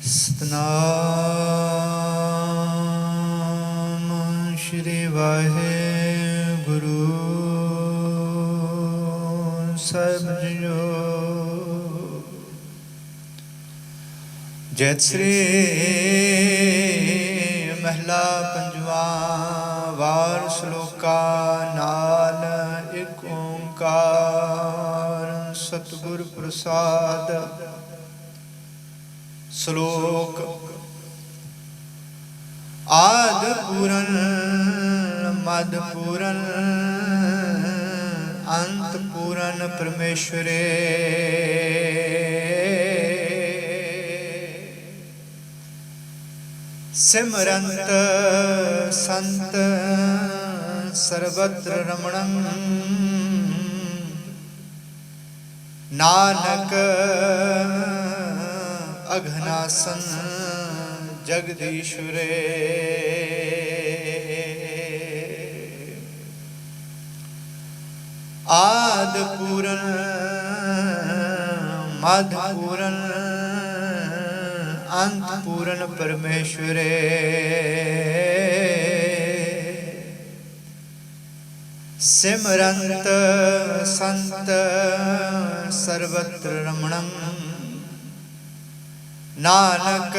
सतनाम श्री वाहेगुरु साहिब जीओ। जैत श्री महला पंजवा वार श्लोका नाल एक ओंकार सतगुर प्रसाद। श्लोक आद पूरन मद पूरन अंत पूरन परमेश्वरे। सिमरंत संत सर्वत्र रमणं नानक अघनासन जगदीश्वरे। आद पूरन मध पूरन अंत पूरन परमेश्वरे। सिमरंत संत सर्वत्र रमणं नानक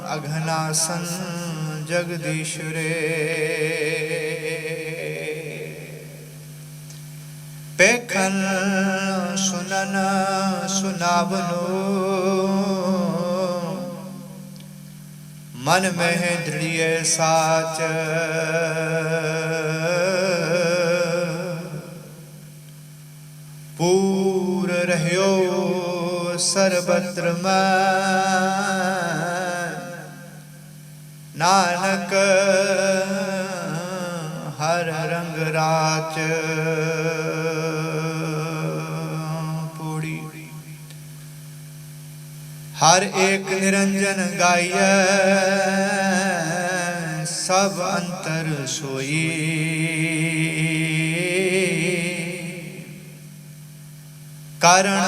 अघनासन जगदीश्वरे। पेखन सुनन सुनावनो मन में दृढ़ साच। पूर रह्यो सर्वत्र में नानक हर रंग राच। पूड़ी हर एक निरंजन गाइए सब अंतर सोई। कारण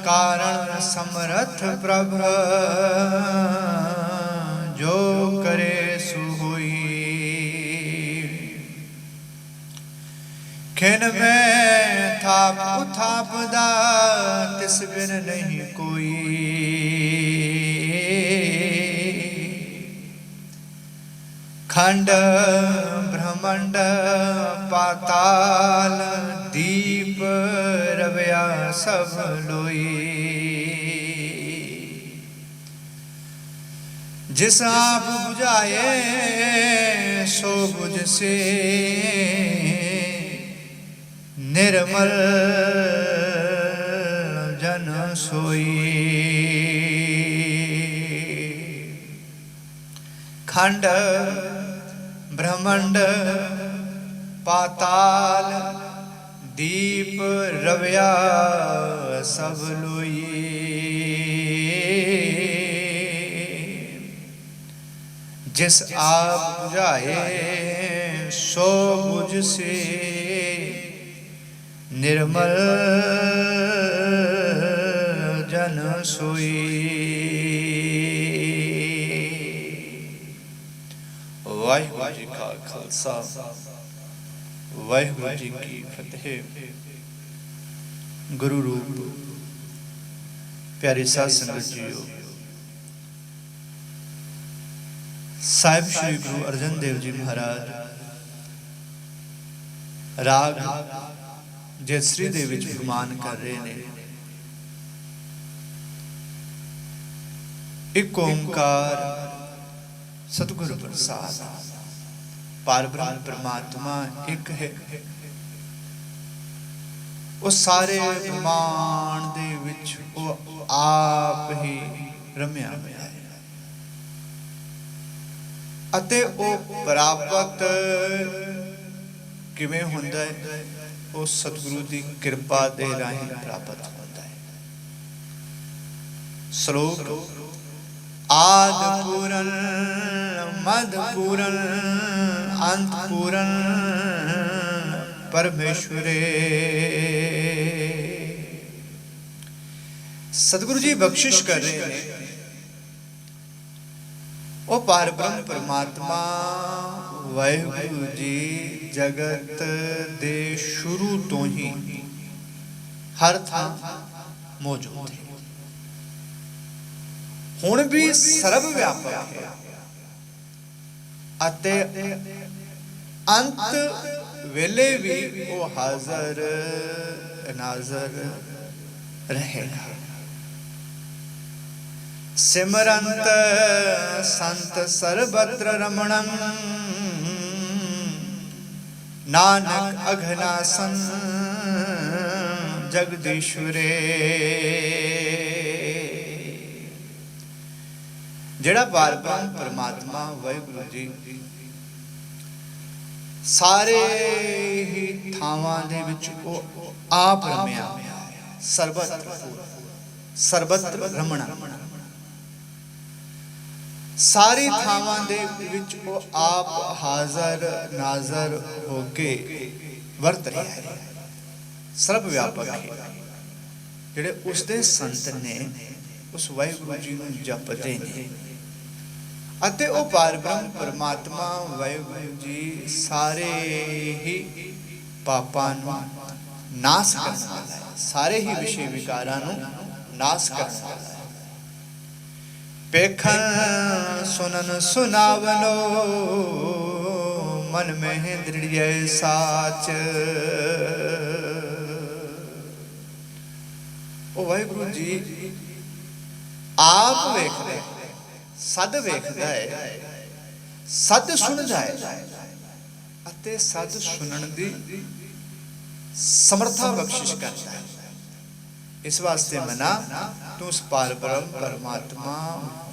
कारण समर्थ प्रभ जो करे सो होई। खिन में थाप उथाप दा तिस बिन नहीं कोई। खंड ब्रह्मंड पाताल दीप रवया सब लोई। जिस आप बुझाए सो बुझ से निर्मल जन सोई। खंड ब्रह्मंड पाताल दीप रवया सब लोई। जिस आप बुझाए सो बुझ से निर्मल जन सोई। वाहिगुरु जी का खालसा वाहिगुरु जी की फतेह। गुरु रूप प्यारे साध संगत जीओ, साहिब श्री गुरु अर्जन देव जी महाराज राग जयश्री दे विच फरमान कर रहे ने। एक ओंकार सतगुर प्रसाद। परब्रह्म परमात्मा एक है। वो सारे ब्रह्मांड दे विच वो आप ही रम्या होया है अते वो प्राप्त किवें हुंदा है? वो सतगुरु की कृपा दे राही प्राप्त होता है। श्लोक आद पूरन मद पूरन अंत पूरन परमेश्वरे। सतगुरु जी बख्शिश कर रहे हैं, ਉਹ ਪਾਰ ਬ੍ਰਹਮ ਪਰਮਾਤਮਾ ਵਾਹਿਗੁਰੂ ਜੀ ਜਗਤ ਦੇ ਸ਼ੁਰੂ ਤੋਂ ਹੀ ਹਰ ਥਾਂ ਮੌਜੂਦ ਹੈ, ਹੁਣ ਵੀ ਸਰਬ ਵਿਆਪਕ ਹੈ ਅਤੇ ਅੰਤ ਵੇਲੇ ਵੀ ਉਹ ਹਾਜ਼ਰ ਨਾਜ਼ਰ ਰਹੇਗਾ। सिमरंत संत सर्वत्र रमणं नानक अघनासन जगदीश्वरे। ਜਿਹੜਾ ਪਾਰ ਬ੍ਰਹਮ ਪਰਮਾਤਮਾ ਵਾਹਿਗੁਰੂ ਜੀ ਸਾਰੇ ਹੀ ਥਾਵਾਂ ਦੇ ਵਿੱਚ ਉਹ ਆਪ ਰਮਿਆ, ਸਰਬਤਰ ਰਮਣਾ, ਸਾਰੀ ਥਾਵਾਂ ਦੇ ਵਿੱਚ ਉਹ ਆਪ ਹਾਜ਼ਰ ਨਾਜ਼ਰ ਹੋ ਕੇ ਵਰਤ ਰਿਹਾ ਹੈ, ਸਰਬ ਵਿਆਪਕ ਹੈ। ਜਿਹੜੇ ਉਸਦੇ ਸੰਤ ਨੇ ਉਸ ਵਾਹਿਗੁਰੂ ਜੀ ਨੂੰ ਜਪਦੇ ਨੇ ਅਤੇ ਉਹ ਪਾਰ ਬ੍ਰਹਮ ਪਰਮਾਤਮਾ ਵਾਹਿਗੁਰੂ ਜੀ ਸਾਰੇ ਹੀ ਪਾਪਾਂ ਨੂੰ ਨਾਸ ਕਰਨ ਵਾਲਾ ਹੈ, ਸਾਰੇ ਹੀ ਵਿਸ਼ੇ ਵਿਕਾਰਾਂ ਨੂੰ ਨਾਸ ਕਰਨ ਵਾਲਾ ਹੈ। पेखन सुनन सुनावनो मन में दृढ़ साच। ओ वाहिगुरु जी आप वेखदा है, सद वेखदा है, सद सुनदा है अते सद सुनन दी समर्था बख्शिश करता है। इस वास्ते मना तू उस पार ब्रह्म परमात्मा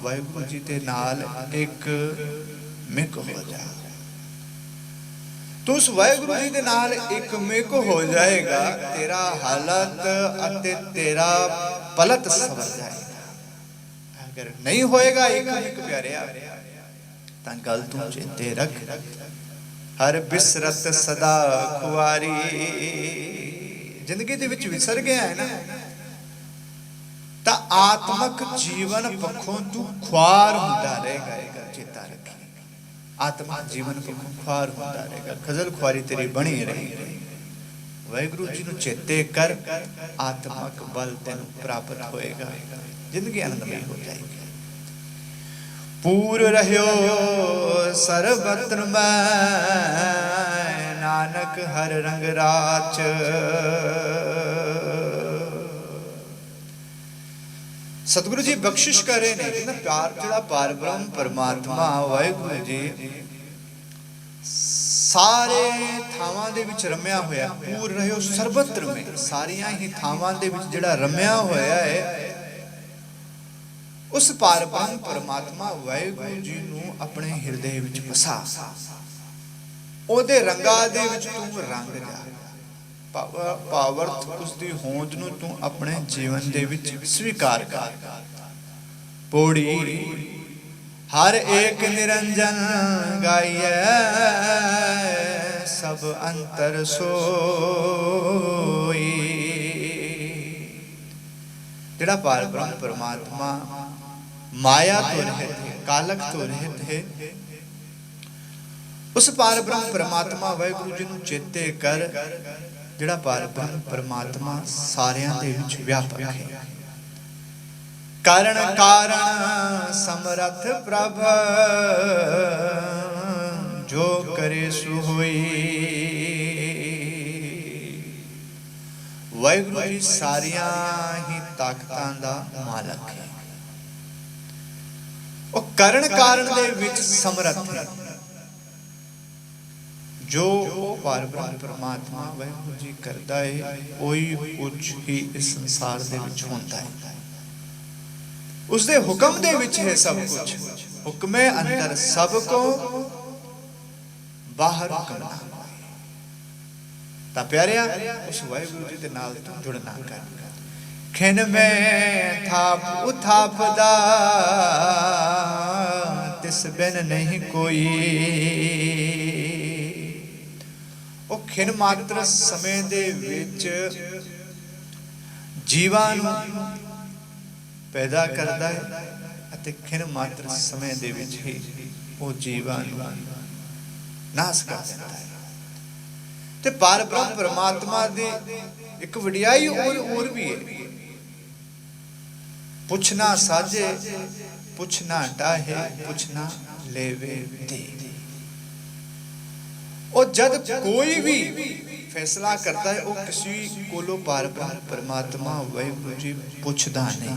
वाहिगुरु जी के नाल एक मिक हो जा। तू उस वाहिगुरु जी के नाल एक मिक हो जाएगा, तेरा हालत अते तेरा पलट सवर जाएगा। अगर नहीं होएगा एक मिक प्यारे तां गल तू चेते रख, हर बिसरत सदा खुआरी। जिंदगी दे विच विसर गया है ना ਤਾਂ ਆਤਮਕ ਜੀਵਨ ਪੱਖੋਂ ਤੂੰ ਖੁਆਰ ਹੁੰਦਾ ਰਹੇਗਾ। ਚੇਤਾ ਰੱਖੀ, ਆਤਮਕ ਜੀਵਨ ਪੱਖੋਂ ਖੁਆਰ ਹੁੰਦਾ ਰਹੇਗਾ, ਖਜ਼ਲ ਖੁਆਰੀ ਤੇਰੀ ਬਣੀ ਰਹੇਗੀ। ਵਾਹਿਗੁਰੂ ਜੀ ਨੂੰ ਚੇਤੇ ਕਰ, ਆਤਮਕ ਬਲ ਤੈਨੂੰ ਪ੍ਰਾਪਤ ਹੋਏਗਾ, ਜ਼ਿੰਦਗੀ ਆਨੰਦਮਈ ਹੋ ਜਾਏਗੀ। ਪੂਰ ਰਹਿਓ ਸਰਬਤਰ ਮੈਂ ਨਾਨਕ ਹਰ ਰੰਗ ਰਾਚ। सतगुरु जी बख्शिश कर रहे ने कि प्यार जिहड़ा पार ब्रह्म परमात्मा वाहिगुरू जी सारे थावां दे विच रमिया होया। पूर रहियो सर्वत्र में, सारियां ही थावां दे विच जिहड़ा रमिया होया है, उस पार ब्रह्म परमात्मा वाहिगुरू जी नूं अपने हिरदे विच वसा। ओहदे रंगां दे विच तूं रंग जा, पावर्थ उसकी होंद नूं तू अपने जीवन दे विच स्वीकार कर। पौड़ी हर एक निरंजन गाइए सब अंतर सोई। जिहड़ा पार ब्रह्म परमात्मा माया तो रहित है, कालक तो रहित है, उस पार ब्रह्म परमात्मा वाहिगुरू जी नूं चेते कर। जिहड़ा पार ब्रह्म परमात्मा सारियां दे विच व्यापक है। कारण कारण समरथ प्रभ जो करे सो होई। वाहिगुरू जी सारियां ही ताकतां दा मालक है, ਉਹ ਕਰਨ ਕਾਰਨ ਦੇ ਵਿੱਚ ਸਮਰੱਥ ਹੈ। जो पार ब्रह्म परमात्मा वाहिगुरू जी करता है वही कुछ ही इस संसार दे विच होंदा है। उसदे हुक्म दे विच है सब कुछ, हुक्मे अंदर सब को बाहर हुक्म ना। तां प्यारिया उस वाहिगुरू जी दे नाल तू जुड़ना कर। खिन में थाप उथापदा तिस बिन नहीं कोई। ਉਹ ਖਿਨ ਮਾਤਰ ਸਮੇਂ ਦੇ ਵਿੱਚ ਜੀਵਾਂ ਨੂੰ ਪੈਦਾ ਕਰਦਾ ਹੈ ਅਤੇ ਖਿਣ ਮਾਤਰ ਸਮੇਂ ਦੇ ਵਿੱਚ ਹੀ ਉਹ ਜੀਵਾਂ ਨੂੰ ਨਾਸ ਕਰ ਦਿੰਦਾ ਹੈ। ਤੇ ਪਰਬ੍ਰਹਮ ਪਰਮਾਤਮਾ ਦੀ ਇੱਕ ਵਡਿਆਈ ਹੋਰ ਵੀ ਹੈ। ਪੁੱਛਣਾ ਸਾਜੇ ਪੁੱਛਣਾ ਟਾਹੇ ਪੁੱਛਣਾ लेवे दे। और जब कोई भी फैसला करता है वो किसी कोलो परब्रह्म परमात्मा वाहिगुरु जी पुछदा नहीं,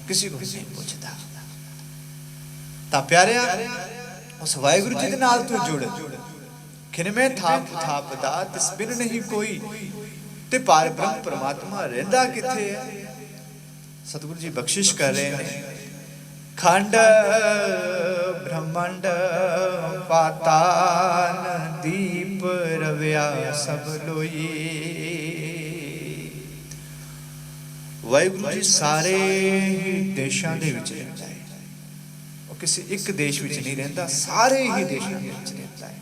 किसी को नहीं पुछदा। ता प्यारे उस वाहिगुरु जी दे नाल तू जुड़, खिनमे थाप थापदा तिस बिन नहीं कोई। ते परब्रह्म परमात्मा रहंदा किथे है? सतगुरु जी बख्शिश कर रहे हैं। खंड ब्रह्मांड पाताल दीप रव्या सब लोई। वाहिगुरु जी सारे ही देशां दे विच रहंदा है। वो किसी एक देश विच नहीं रहंदा, सारे ही देशां दे विच रहंदा है।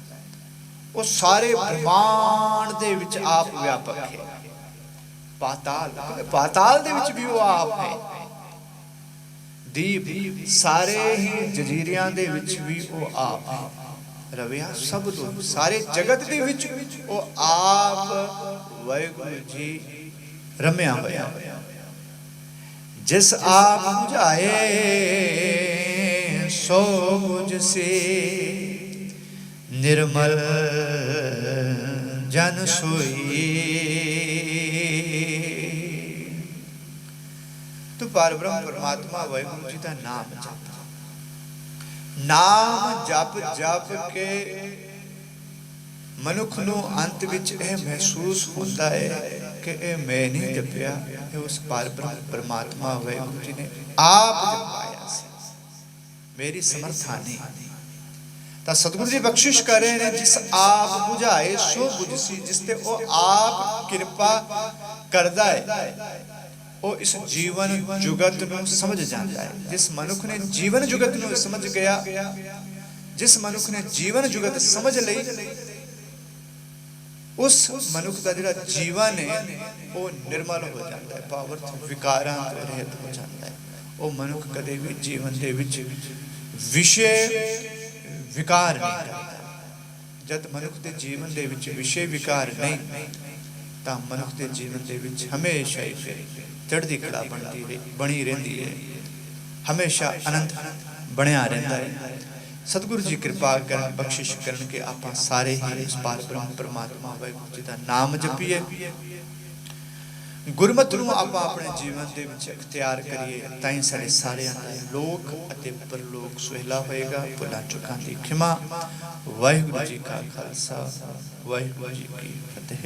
वो सारे ब्रह्मांड दे विच आप व्यापक है। पाताल पाताल दे विच भी वो आप है। दीप सारे ही जजीरियां दे विच भी वो आप है। रविया सब लोग सारे जगत दे विच वो आप वाहिगुरु जी रम्या होया। जिस आप बुझाए सो बुझ से निर्मल जन सोई। तो परब्रह्म परमात्मा वाहिगुरु जी का नाम जप, नाम जप जप के मनुख नूं अंत विच यह महसूस होता है कि यह मैं नहीं जपिया, उस परब्रह्म परमात्मा वाहिगुरु जी ने आप जपाया सी, मेरी समर्था नहीं। तो सतगुरु जी बख्शिश कर रहे हैं, जिस आप बुझाए सो बुझसी। जिसते वो आप कृपा करदा है वो इस जीवन जुगत नूं समझ जाता है। जिस मनुख ने जीवन जुगत नूं समझ गया, जिस मनुख ने जीवन जुगत समझ लई, उस मनुख का जिहड़ा जीवन है वो निर्मल हो जाता है, पावर्थ विकारां तो रहित हो जाता है। वो मनुख कदे भी जीवन दे विच विषय विकार नहीं करता। जद मनुख के जीवन दे विच विषय विकार नहीं तां मनुख के जीवन दे विच हमेशा ही चढ़दी कला बनी रही है, हमेशा आनंद बनया रहता है। सतगुरु जी कृपा कर बख्शिश करन के आप सारे ही इस परब्रह्म परमात्मा वाहिगुरु जी का नाम जपीए, गुरमत नूं आप अपने जीवन दे विच इख्तियार करिए, ताई सारे सारियां दा लोक अते परलोक सुहेला होएगा। भुलां चुकां दी खिमा। वाहिगुरु जी का खालसा, वाहिगुरु जी की फतेह।